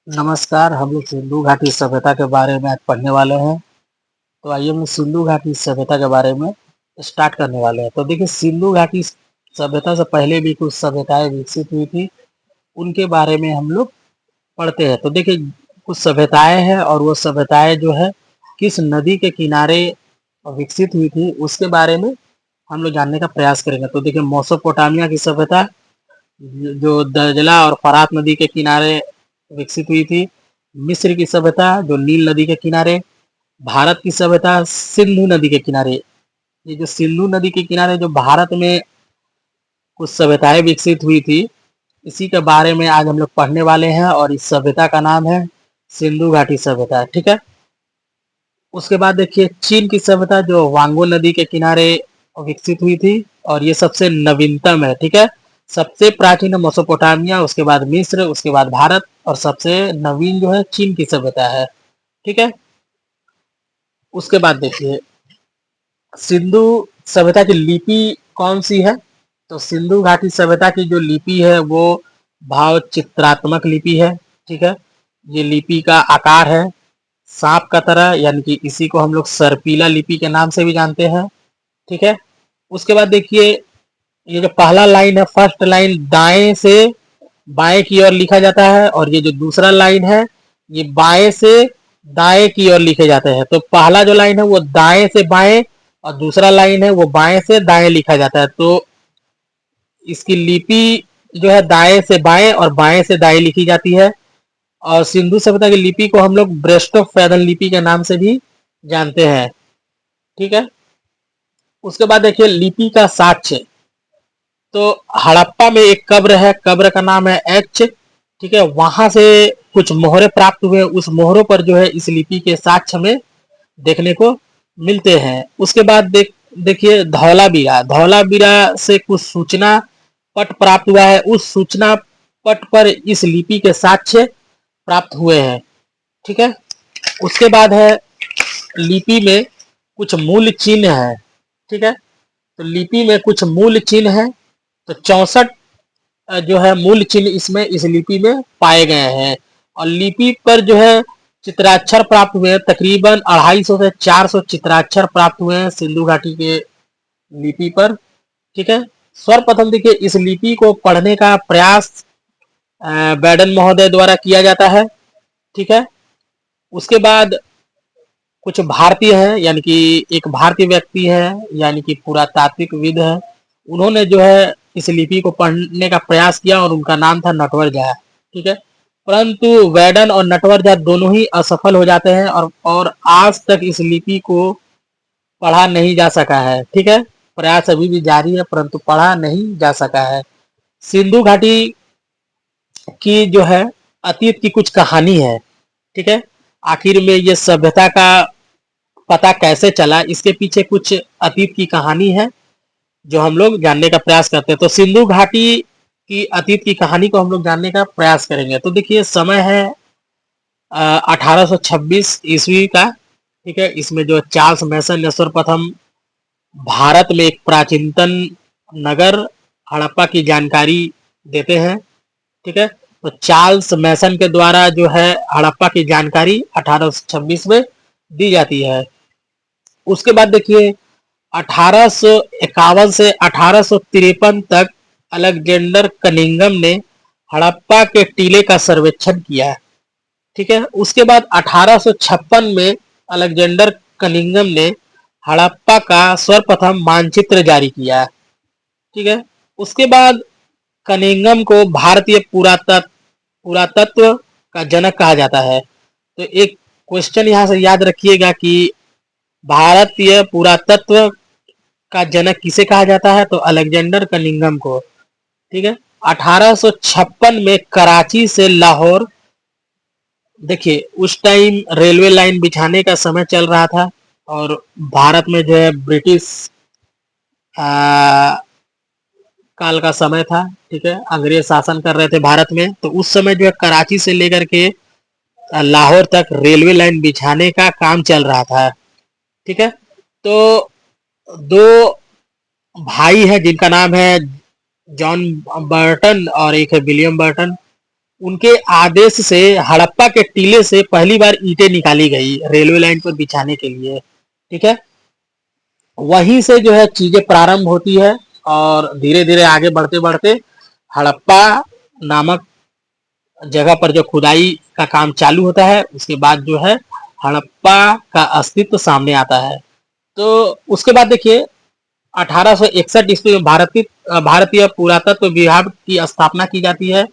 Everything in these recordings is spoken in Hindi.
नमस्कार, हम लोग सिंधु घाटी सभ्यता के बारे में आज पढ़ने वाले हैं। तो आइए हम सिंधु घाटी सभ्यता के बारे में स्टार्ट करने वाले हैं। तो देखिए सिंधु घाटी सभ्यता से पहले भी कुछ सभ्यताएं विकसित हुई थी, उनके बारे में हम लोग पढ़ते हैं। तो देखिए कुछ सभ्यताएं हैं और वो सभ्यताएं जो है किस नदी के किनारे विकसित हुई थी उसके बारे में हम लोग जानने का प्रयास करेंगे। तो देखिए मेसोपोटामिया की सभ्यता जो दजला और फरात नदी के किनारे विकसित हुई थी। मिस्र की सभ्यता जो नील नदी के किनारे। भारत की सभ्यता सिंधु नदी के किनारे। ये जो सिंधु नदी के किनारे जो भारत में कुछ सभ्यताएं विकसित हुई थी, इसी के बारे में आज हम लोग पढ़ने वाले हैं और इस सभ्यता का नाम है सिंधु घाटी सभ्यता। ठीक है। उसके बाद देखिए चीन की सभ्यता जो वांगो नदी के किनारे विकसित हुई थी और ये सबसे नवीनतम है। ठीक है। सबसे प्राचीन है मेसोपोटामिया, उसके बाद मिस्र, उसके बाद भारत और सबसे नवीन जो है चीन की सभ्यता है। ठीक है। उसके बाद देखिए सिंधु सभ्यता की लिपि कौन सी है। तो सिंधु घाटी सभ्यता की जो लिपि है वो भाव चित्रात्मक लिपि है। ठीक है। ये लिपि का आकार है सांप का तरह, यानी कि इसी को हम लोग सर्पिला लिपि के नाम से भी जानते हैं। ठीक है। उसके बाद देखिए ये जो पहला लाइन है, फर्स्ट लाइन दाएं से बाएं की ओर लिखा जाता है और ये जो दूसरा लाइन है ये बाएं से दाएं की ओर लिखे जाते हैं। तो पहला जो लाइन है वो दाएं से बाएं और दूसरा लाइन है वो बाएं से दाएं लिखा जाता है। तो इसकी लिपि जो है दाएं से बाएं और बाएं से दाएं लिखी जाती है। और सिंधु सभ्यता की लिपि को हम लोग ब्रेस्टोफेदन लिपि के नाम से भी जानते हैं। ठीक है। उसके बाद देखिए लिपि का साक्ष्य। तो हड़प्पा में एक कब्र है, कब्र का नाम है एच। ठीक है। वहां से कुछ मोहरे प्राप्त हुए, उस मोहरों पर जो है इस लिपि के साक्ष्य में देखने को मिलते हैं। उसके बाद देखिए धौलावीरा से कुछ सूचना पट प्राप्त हुआ है, उस सूचना पट पर इस लिपि के साक्ष्य प्राप्त हुए हैं। ठीक है। उसके बाद है लिपि में कुछ मूल चिन्ह है। ठीक है। तो लिपि में कुछ मूल चिन्ह है। तो 64 जो है मूल चिन्ह इसमें इस लिपि में पाए गए हैं और लिपि पर जो है चित्राक्षर प्राप्त हुए हैं। तकरीबन 250 से 400 चित्राक्षर प्राप्त हुए हैं सिंधु घाटी के लिपि पर। ठीक है। सर्वप्रथम देखिए इस लिपि को पढ़ने का प्रयास बैडन महोदय द्वारा किया जाता है। ठीक है। उसके बाद कुछ भारतीय हैं, यानी कि एक भारतीय व्यक्ति है, यानी कि पुरातात्विक विद है, उन्होंने जो है इस लिपि को पढ़ने का प्रयास किया और उनका नाम था नटवर झा। ठीक है। परंतु वेडन और नटवर झा दोनों ही असफल हो जाते हैं और आज तक इस लिपि को पढ़ा नहीं जा सका है। ठीक है। प्रयास अभी भी जारी है परंतु पढ़ा नहीं जा सका है। सिंधु घाटी की जो है अतीत की कुछ कहानी है। ठीक है। आखिर में ये सभ्यता का पता कैसे चला, इसके पीछे कुछ अतीत की कहानी है जो हम लोग जानने का प्रयास करते हैं। तो सिंधु घाटी की अतीत की कहानी को हम लोग जानने का प्रयास करेंगे। तो देखिए समय है 1826 ईस्वी का। ठीक है। इसमें जो चार्ल्स मैसन ने सर्वप्रथम भारत में एक प्राचीनतम नगर हड़प्पा की जानकारी देते हैं। ठीक है। तो चार्ल्स मैसन के द्वारा जो है हड़प्पा की जानकारी 1826 में दी जाती है। उसके बाद देखिए 1851 से 1853 तक अलेक्जेंडर कनिंगम ने हड़प्पा के टीले का सर्वेक्षण किया। ठीक है। उसके बाद 1856 में अलेक्जेंडर कनिंगम ने हड़प्पा का सर्वप्रथम मानचित्र जारी किया। ठीक है। उसके बाद कनिंगम को भारतीय पुरातत्व का जनक कहा जाता है। तो एक क्वेश्चन यहाँ से याद रखिएगा कि भारतीय पुरातत्व का जनक किसे कहा जाता है, तो अलेक्जेंडर कनिंगम को। ठीक है। 1856 में कराची से लाहौर, देखिए उस टाइम रेलवे लाइन बिछाने का समय चल रहा था और भारत में जो है ब्रिटिश काल का समय था। ठीक है। अंग्रेज शासन कर रहे थे भारत में, तो उस समय जो है कराची से लेकर के लाहौर तक रेलवे लाइन बिछाने का काम चल रहा था। ठीक है। तो दो भाई हैं जिनका नाम है जॉन बर्टन और एक है विलियम बर्टन। उनके आदेश से हड़प्पा के टीले से पहली बार ईंटें निकाली गई रेलवे लाइन पर बिछाने के लिए। ठीक है, वहीं से जो है चीजें प्रारंभ होती है और धीरे धीरे आगे बढ़ते बढ़ते हड़प्पा नामक जगह पर जो खुदाई का काम चालू होता है, उसके बाद जो है हड़प्पा का अस्तित्व सामने आता है। तो उसके बाद देखिए 1861 ईस्वी में भारतीय पुरातत्व विभाग की स्थापना की जाती है।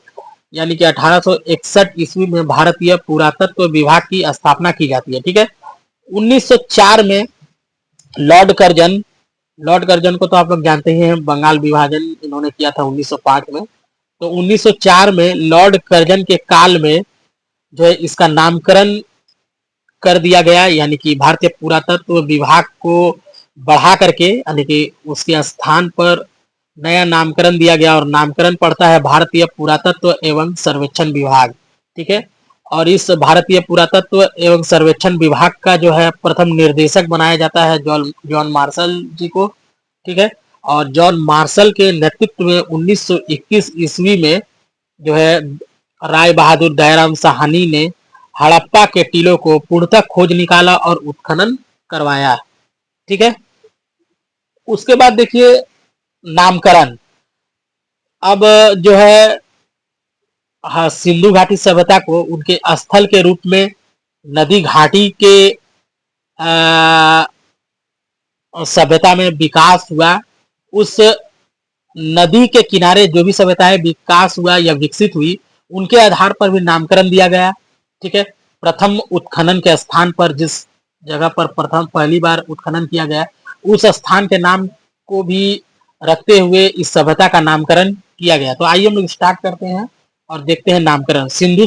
यानी कि 1861 ईस्वी में भारतीय पुरातत्व विभाग की स्थापना की जाती है। ठीक है, 1904 में लॉर्ड कर्जन को तो आप लोग जानते ही हैं, बंगाल विभाजन इन्होंने किया था 1905 में। तो 1904 में लॉर्ड कर्जन के काल में जो है इसका नामकरण कर दिया गया, यानी कि भारतीय पुरातत्व विभाग को बढ़ा करके यानी कि उसके स्थान पर नया नामकरण दिया गया और नामकरण पड़ता है भारतीय पुरातत्व एवं सर्वेक्षण विभाग। ठीक है, और इस भारतीय पुरातत्व एवं सर्वेक्षण विभाग का जो है प्रथम निर्देशक बनाया जाता है जॉन मार्शल जी को। ठीक है, और जॉन मार्शल के नेतृत्व में 1921 ईस्वी में जो है राय बहादुर दयाराम साहनी ने हड़प्पा के टीलों को पूर्णतः खोज निकाला और उत्खनन करवाया। ठीक है, उसके बाद देखिए नामकरण। अब जो है हाँ, सिंधु घाटी सभ्यता को उनके स्थल के रूप में नदी घाटी के सभ्यता में विकास हुआ। उस नदी के किनारे जो भी सभ्यताएं विकास हुआ या विकसित हुई, उनके आधार पर भी नामकरण दिया गया। ठीक है, प्रथम उत्खनन के स्थान पर जिस जगह पर प्रथम पहली बार उत्खनन किया गया, उस स्थान के नाम को भी रखते हुए इस सभ्यता का नामकरण किया गया। तो आइए हम लोग स्टार्ट करते हैं और देखते हैं नामकरण। सिंधु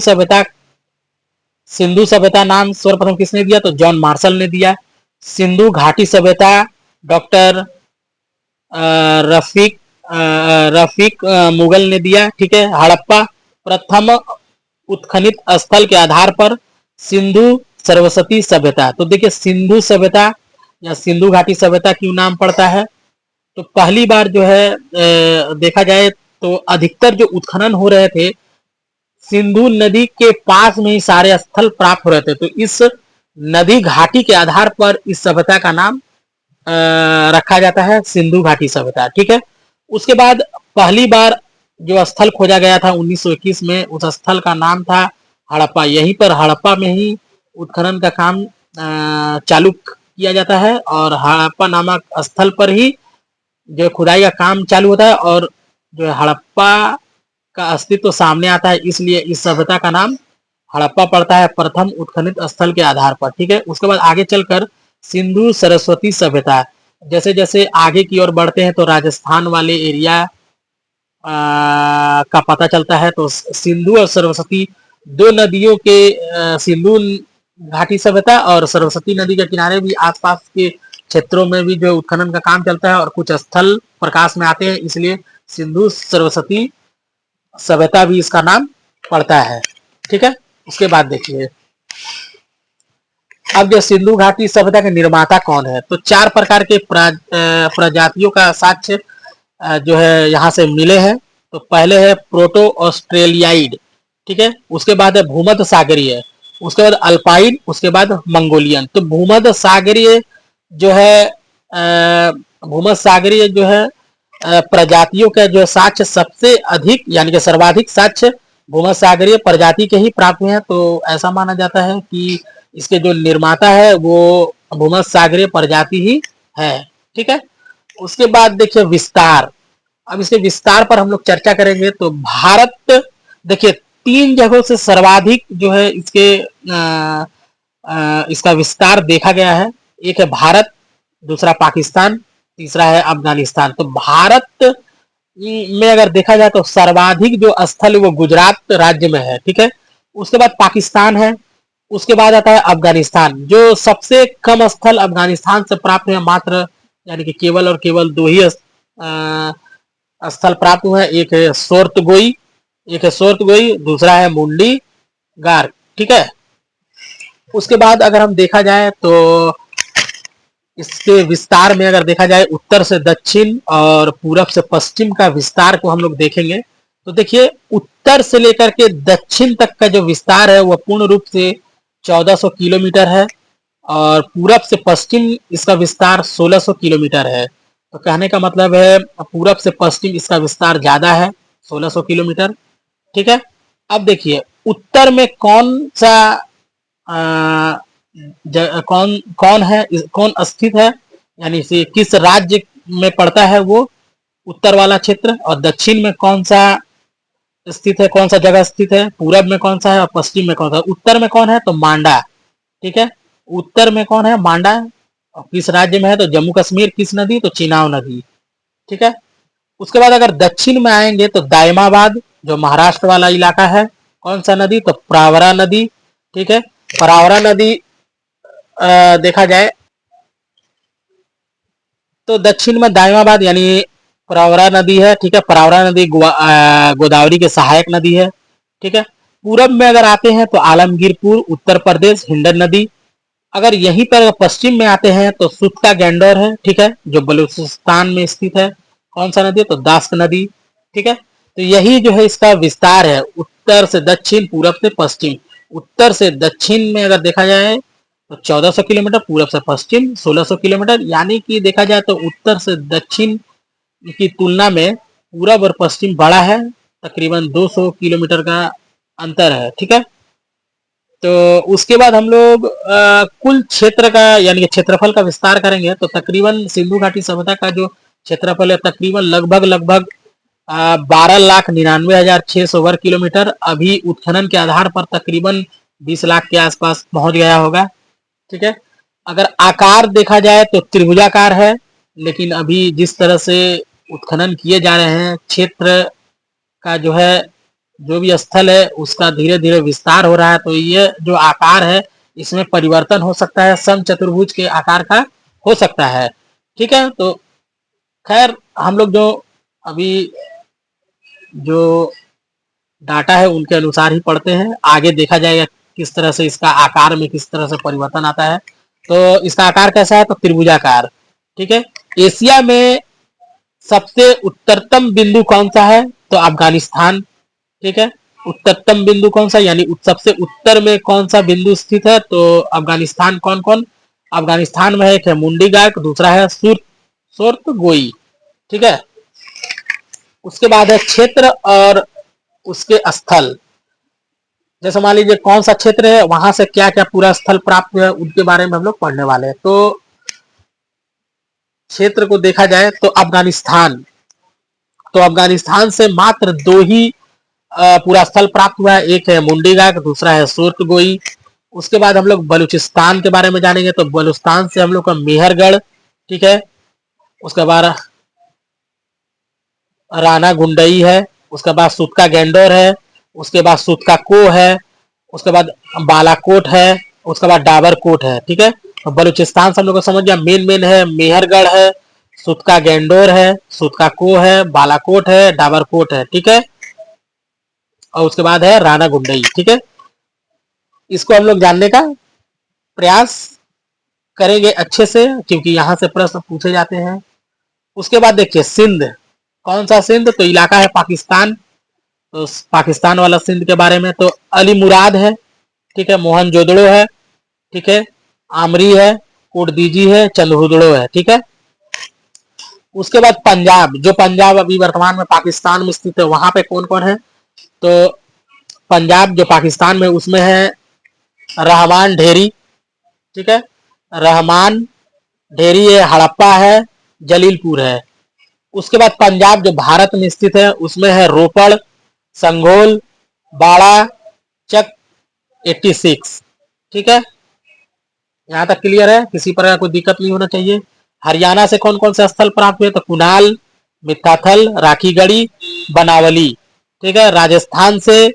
सभ्यता नाम सर्वप्रथम किसने दिया? तो जॉन मार्शल ने दिया। सिंधु घाटी सभ्यता डॉक्टर रफीक रफीक मुगल ने दिया। ठीक है, हड़प्पा प्रथम उत्खनित स्थल के आधार पर सिंधु सरस्वती सभ्यता। तो देखिए सिंधु सभ्यता या सिंधु घाटी सभ्यता क्यों नाम पड़ता है? तो पहली बार जो है देखा जाए तो अधिकतर जो उत्खनन हो रहे थे सिंधु नदी के पास में ही सारे स्थल प्राप्त हो रहे थे। तो इस नदी घाटी के आधार पर इस सभ्यता का नाम रखा जाता है सिंधु घाटी सभ्यता। ठीक है, उसके बाद पहली बार जो स्थल खोजा गया था 1921 में, उस स्थल का नाम था हड़प्पा। यहीं पर हड़प्पा में ही उत्खनन का काम चालू किया जाता है और हड़प्पा नामक स्थल पर ही जो खुदाई का काम चालू होता है और जो हड़प्पा का अस्तित्व सामने आता है, इसलिए इस सभ्यता का नाम हड़प्पा पड़ता है प्रथम उत्खनित स्थल के आधार पर। ठीक है, उसके बाद आगे चलकर सिंधु सरस्वती सभ्यता। जैसे जैसे आगे की ओर बढ़ते हैं तो राजस्थान वाले एरिया का पता चलता है। तो सिंधु और सरस्वती दो नदियों के सिंधु घाटी सभ्यता और सरस्वती नदी के किनारे भी आसपास के क्षेत्रों में भी जो उत्खनन का काम चलता है और कुछ स्थल प्रकाश में आते हैं, इसलिए सिंधु सरस्वती सभ्यता भी इसका नाम पड़ता है। ठीक है, उसके बाद देखिए अब जो सिंधु घाटी सभ्यता के निर्माता कौन है? तो चार प्रकार के प्रजातियों का साक्ष्य जो है यहाँ से मिले हैं। तो पहले है प्रोटो ऑस्ट्रेलियाइड। ठीक है, उसके बाद है भूमध्य सागरीय, उसके बाद अल्पाइन, उसके बाद मंगोलियन। तो भूमध्य सागरीय जो है प्रजातियों का जो साक्ष्य सबसे अधिक यानी कि सर्वाधिक साक्ष्य भूमध्य सागरीय प्रजाति के ही प्राप्त हुए हैं। तो ऐसा माना जाता है कि इसके जो निर्माता है वो भूमध्य सागरीय प्रजाति ही है। ठीक है, उसके बाद देखिए विस्तार। अब इसके विस्तार पर हम लोग चर्चा करेंगे। तो भारत देखिए 3 जगहों से सर्वाधिक जो है इसका विस्तार देखा गया है। एक है भारत, दूसरा पाकिस्तान, तीसरा है अफगानिस्तान। तो भारत में अगर देखा जाए तो सर्वाधिक जो स्थल है वो गुजरात राज्य में है। ठीक है, उसके बाद पाकिस्तान है, उसके बाद आता है अफगानिस्तान। जो सबसे कम स्थल अफगानिस्तान से प्राप्त है, मात्र यानी कि केवल और केवल 2 ही स्थल प्राप्त हुए हैं। एक है सोर्तगोई, दूसरा है मुंडी गार। ठीक है, उसके बाद अगर हम देखा जाए तो इसके विस्तार में अगर देखा जाए उत्तर से दक्षिण और पूरब से पश्चिम का विस्तार को हम लोग देखेंगे। तो देखिए उत्तर से लेकर के दक्षिण तक का जो विस्तार है वह पूर्ण रूप से 1400 किलोमीटर है और पूरब से पश्चिम इसका विस्तार 1600 किलोमीटर है। तो कहने का मतलब है पूरब से पश्चिम इसका विस्तार ज्यादा है 1600 किलोमीटर। ठीक है, अब देखिए उत्तर में कौन सा आ, कौन कौन है, कौन स्थित है, यानी से किस राज्य में पड़ता है वो उत्तर वाला क्षेत्र, और दक्षिण में कौन सा स्थित है, कौन सा जगह स्थित है, पूरब में कौन सा है और पश्चिम में कौन सा है। उत्तर में कौन है तो मांडा। ठीक है, उत्तर में कौन है मांडा, और किस राज्य में है तो जम्मू कश्मीर। किस नदी तो चिनाव नदी। ठीक है, उसके बाद अगर दक्षिण में आएंगे तो दायमाबाद जो महाराष्ट्र वाला इलाका है, कौन सा नदी तो प्रावरा नदी। ठीक है, प्रावरा नदी देखा जाए तो दक्षिण में दायमाबाद यानी प्रवरा नदी है। ठीक है, प्रवरा नदी गोदावरी के सहायक नदी है। ठीक है, पूरब में अगर आते हैं तो आलमगीरपुर उत्तर प्रदेश हिंडन नदी। अगर यहीं पर पश्चिम में आते हैं तो सुत्ता गैंडोर है। ठीक है, जो बलूचिस्तान में स्थित है। कौन सा नदी है तो दास्क नदी। ठीक है, तो यही जो है इसका विस्तार है, उत्तर से दक्षिण पूरब से पश्चिम। उत्तर से दक्षिण में अगर देखा जाए तो 1400 किलोमीटर, पूरब से पश्चिम 1600 किलोमीटर, यानी कि देखा जाए तो उत्तर से दक्षिण की तुलना में पूरब और पश्चिम बड़ा है, तकरीबन 200 किलोमीटर का अंतर है। ठीक है, तो उसके बाद हम लोग कुल क्षेत्र का यानी कि क्षेत्रफल का विस्तार करेंगे तो तकरीबन सिंधु घाटी सभ्यता का जो क्षेत्रफल है तकरीबन लगभग 12,99,600 वर्ग किलोमीटर अभी उत्खनन के आधार पर तकरीबन 20 लाख के आसपास पहुंच गया होगा। ठीक है, अगर आकार देखा जाए तो त्रिभुजाकार है, लेकिन अभी जिस तरह से उत्खनन किए जा रहे हैं क्षेत्र का जो है, जो भी स्थल है उसका धीरे धीरे विस्तार हो रहा है, तो ये जो आकार है इसमें परिवर्तन हो सकता है, सम चतुर्भुज के आकार का हो सकता है। ठीक है, तो खैर हम लोग जो अभी जो डाटा है उनके अनुसार ही पढ़ते हैं, आगे देखा जाएगा किस तरह से इसका आकार में किस तरह से परिवर्तन आता है। तो इसका आकार कैसा है तो त्रिभुजाकार। ठीक है, एशिया में सबसे उत्तरतम बिंदु कौन सा है तो अफगानिस्तान। ठीक है, उत्तरतम बिंदु कौन सा यानी सबसे उत्तर में कौन सा बिंदु स्थित है तो अफगानिस्तान। कौन कौन, अफगानिस्तान में एक है मुंडी गाक, दूसरा है सुर्त गोई। ठीक है, उसके बाद है क्षेत्र और उसके स्थल। जैसे मान लीजिए कौन सा क्षेत्र है वहां से क्या क्या पूरा स्थल प्राप्त हुआ है उनके बारे में हम लोग पढ़ने वाले हैं। तो क्षेत्र को देखा जाए तो अफगानिस्तान, तो अफगानिस्तान से मात्र दो ही पूरा स्थल प्राप्त हुआ है, एक है मुंडी गाक, दूसरा है सुर्त गोई। उसके बाद हम लोग बलूचिस्तान के बारे में जानेंगे तो बलूचिस्तान से हम लोग का मेहरगढ़। ठीक है, उसके बाद राना गुंडई है, उसके बाद सुतका गैंडोर है, उसके बाद सुतका को है, उसके बाद बालाकोट है, उसके बाद डाबरकोट है। ठीक है, तो बलूचिस्तान से हम लोग को समझ गया मेन मेन है मेहरगढ़ है, सुतका गैंडोर है, सुतका को है, बालाकोट है, डाबरकोट है। ठीक है, और उसके बाद है राना गुंडई। ठीक है, इसको हम लोग जानने का प्रयास करेंगे अच्छे से क्योंकि यहां से प्रश्न पूछे जाते हैं। उसके बाद देखिए सिंध, कौन सा सिंध तो इलाका है पाकिस्तान, तो पाकिस्तान वाला सिंध के बारे में तो अली मुराद है। ठीक है, मोहनजोदड़ो है। ठीक है, आमरी है, कोटदीजी है, चंद्रहुदड़ो है। ठीक है, उसके बाद पंजाब, जो पंजाब अभी वर्तमान में पाकिस्तान में स्थित है वहां पे कौन कौन है तो पंजाब जो पाकिस्तान में उसमें है रहमान ढेरी। ठीक है, रहमान ढेरी है, हड़प्पा है, जलीलपुर है। उसके बाद पंजाब जो भारत में स्थित है उसमें है रोपड़, संघोल, बाड़ा, चक 86। ठीक है, यहाँ तक क्लियर है, किसी प्रकार कोई दिक्कत नहीं होना चाहिए। हरियाणा से कौन कौन से स्थल प्राप्त हुए तो कुनाल, मित्ताथल, राखीगढ़ी, बनावली। ठीक है, राजस्थान से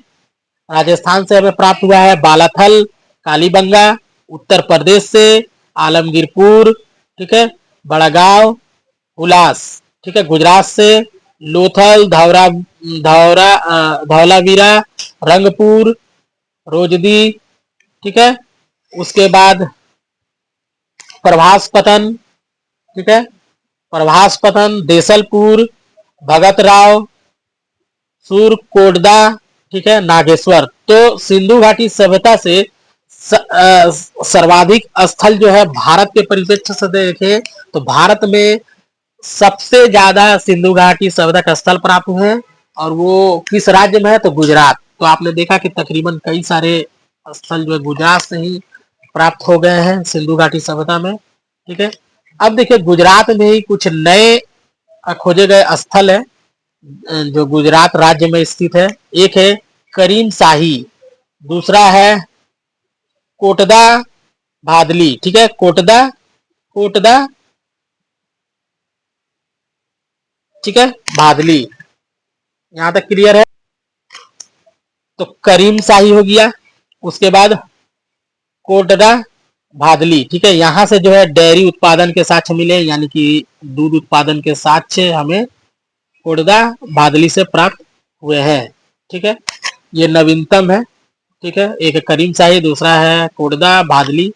हमें प्राप्त हुआ है बालाथल, कालीबंगा। उत्तर प्रदेश से आलमगीरपुर। ठीक है, बड़ागांव, हुलास। ठीक है, गुजरात से लोथल, धौलावीरा, रंगपुर, रोजदी। ठीक है, उसके बाद प्रभास पतन। ठीक है, प्रभास पतन, देसलपुर, भगत राव, सूरकोटदा, ठीक है, नागेश्वर। तो सिंधु घाटी सभ्यता से सर्वाधिक स्थल जो है भारत के परिप्रेक्ष्य से देखें तो भारत में सबसे ज्यादा सिंधु घाटी सभ्यता का स्थल प्राप्त हुए हैं, और वो किस राज्य में है तो गुजरात। तो आपने देखा कि तकरीबन कई सारे स्थल जो है गुजरात से ही प्राप्त हो गए हैं सिंधु घाटी सभ्यता में, ठीक है। अब देखिए गुजरात में ही कुछ नए खोजे गए स्थल है जो गुजरात राज्य में स्थित है। एक है करीम शाही, दूसरा है कोटदा भादली, ठीक है, कोटदा कोटदा, ठीक है, भादली। यहां तक क्लियर है। तो करीम शाही हो गया, उसके बाद कोटदा भादली, ठीक है। यहां से जो है डेयरी उत्पादन के साक्ष्य मिले, यानी कि दूध उत्पादन के साक्ष्य हमें कोटदा भादली से प्राप्त हुए हैं, ठीक है। ये नवीनतम है, ठीक है। एक करीम शाही, दूसरा है कोटदा भादली।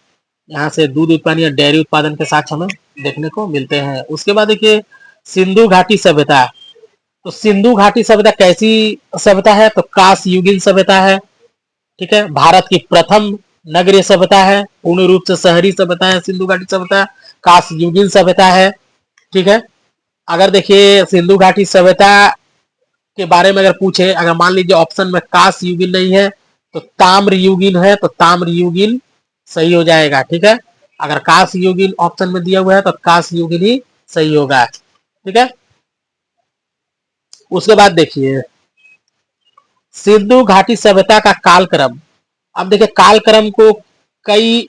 यहाँ से दूध उत्पादन या डेयरी उत्पादन के साक्ष्य हमें देखने को मिलते हैं। उसके बाद देखिए सिंधु घाटी सभ्यता। तो सिंधु घाटी सभ्यता कैसी सभ्यता है तो काश युगीन सभ्यता है, ठीक है। भारत की प्रथम नगरीय सभ्यता है, पूर्ण रूप से शहरी सभ्यता है सिंधु घाटी सभ्यता। काश युगीन सभ्यता है, ठीक है। अगर देखिए सिंधु घाटी सभ्यता के बारे में अगर पूछे, अगर मान लीजिए ऑप्शन में काश युगीन नहीं है तो ताम्र युगीन है, तो ताम्र युगीन सही हो जाएगा, ठीक है। अगर काश युगीन ऑप्शन में दिया हुआ है तो काश युगीन ही सही होगा, ठीक है। उसके बाद देखिए सिंधु घाटी सभ्यता का कालक्रम। अब देखिए कालक्रम को कई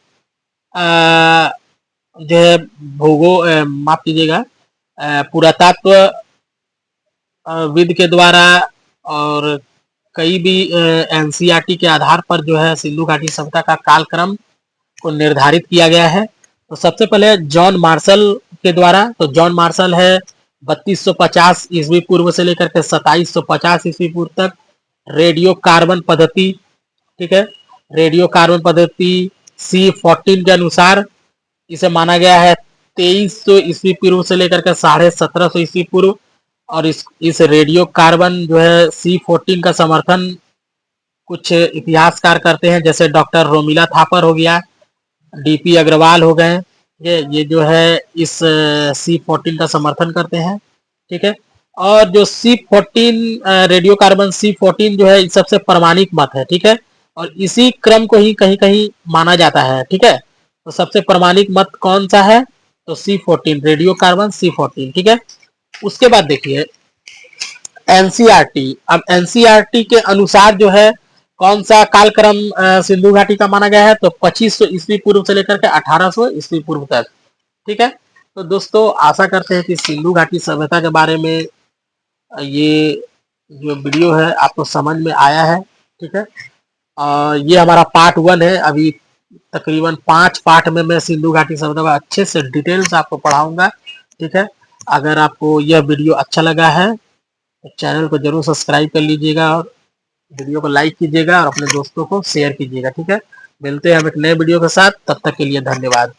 जो है माफ कीजिएगा पुरातत्व विद के द्वारा और कई भी एनसीईआरटी के आधार पर जो है सिंधु घाटी सभ्यता का कालक्रम को निर्धारित किया गया है। तो सबसे पहले जॉन मार्शल के द्वारा, तो जॉन मार्शल है 3250 ईस्वी पूर्व से लेकर के 2750 ईस्वी पूर्व तक रेडियो कार्बन पद्धति, ठीक है। रेडियो कार्बन पद्धति C14 के अनुसार इसे माना गया है 2300 ईस्वी पूर्व से लेकर के 1750 ईस्वी पूर्व। और इस रेडियो कार्बन जो है C14 का समर्थन कुछ इतिहासकार करते हैं, जैसे डॉक्टर रोमिला थापर हो गया, डीपी अग्रवाल हो गए, ये जो है इस C14 का समर्थन करते हैं, ठीक है। और जो C14 रेडियो कार्बन C14 जो है सबसे प्रमाणिक मत है, ठीक है। और इसी क्रम को ही कहीं कहीं माना जाता है, ठीक है। तो सबसे प्रमाणिक मत कौन सा है तो C14 रेडियो कार्बन C14, ठीक है। उसके बाद देखिए एनसीईआरटी। अब एनसीईआरटी के अनुसार जो है कौन सा कालक्रम सिंधु घाटी का माना गया है तो 2500 ईस्वी पूर्व से लेकर के 1800 ईस्वी पूर्व तक, ठीक है। तो दोस्तों आशा करते हैं कि सिंधु घाटी सभ्यता के बारे में ये जो वीडियो है आपको समझ में आया है, ठीक है। ये हमारा पार्ट 1 है। अभी तकरीबन 5 पार्ट में मैं सिंधु घाटी सभ्यता को अच्छे से डिटेल्स आपको पढ़ाऊंगा, ठीक है। अगर आपको यह वीडियो अच्छा लगा है तो चैनल को जरूर सब्सक्राइब कर लीजिएगा और वीडियो को लाइक कीजिएगा और अपने दोस्तों को शेयर कीजिएगा, ठीक है। मिलते हैं हम एक नए वीडियो के साथ, तब तक के लिए धन्यवाद।